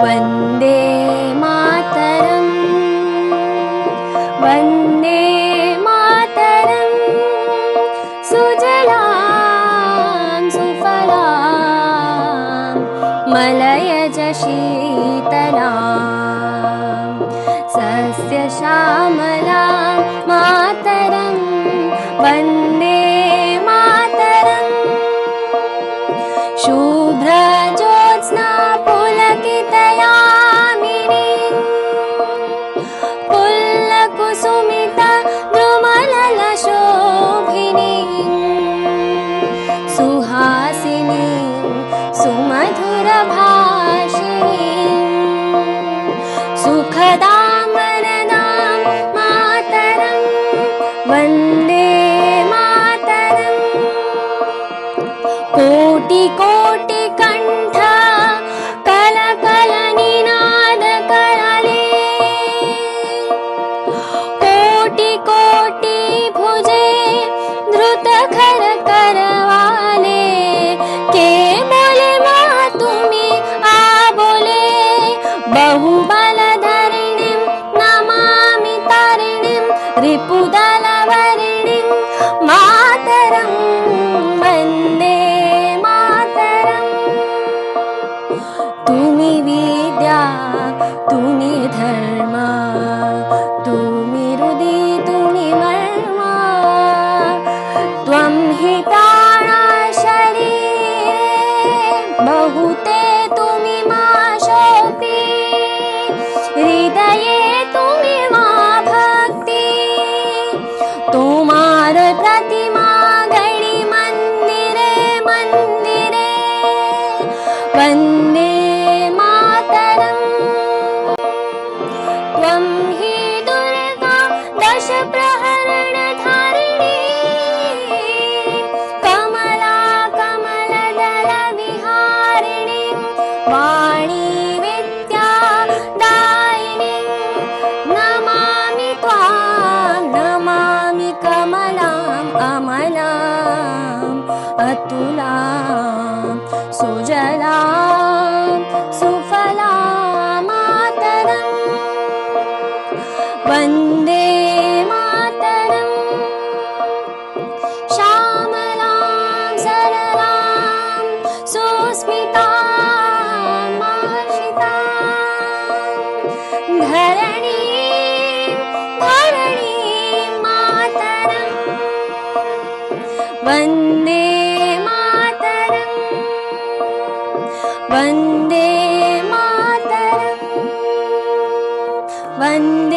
वन्दे मातरम् वन्दे मातरम् सुजलां सुफलां मलयज शीतलां सस्यश्यामलां मातरं वन्दे मातरम् शुभ्रज्योत्स्ना पुलकितयामिनीं पुल्लकुसुमिता द्रुमलशोभिनीं सुहासिनीं सुमधुरभाषिणीं सुखदां वरदां मातरं वन्दे मातरम् कोटि कोटि कंठ कल कल निनाद करले कोटि कोटि भुजे धृत खर करवाले के बोले माँ तुम्ही आ बोले बहुबलधरिणीं नमामि तारिणीं रिपुदलवरिणीं मातरं वन्दे तुम्ही विद्या तुम्ही धर्म तुम्ही हृदि तुम्ही मर्म त्वं हि प्राणा शरीरे बहुते तुम्ही मा शोभि हृदये तुम्ही मा भक्ति तुम्हार प्रतिमा गणी मंदिरे मंदिरे वन्दे त्वं हि दुर्गा दश प्रहरणधारिणी कमला कमलदल विहारिणी वाणी विद्या दायिनी नमामि त्वां नमामि कमलाम् अमलाम् अतुलां सुजलां सुफलां मातरम् वन्दे मातरम् श्यामलां सरलां सुस्मितां महर्षितां धरणीं मातरम् वन्दे मातरम् वन्दे मातरम् वन्दे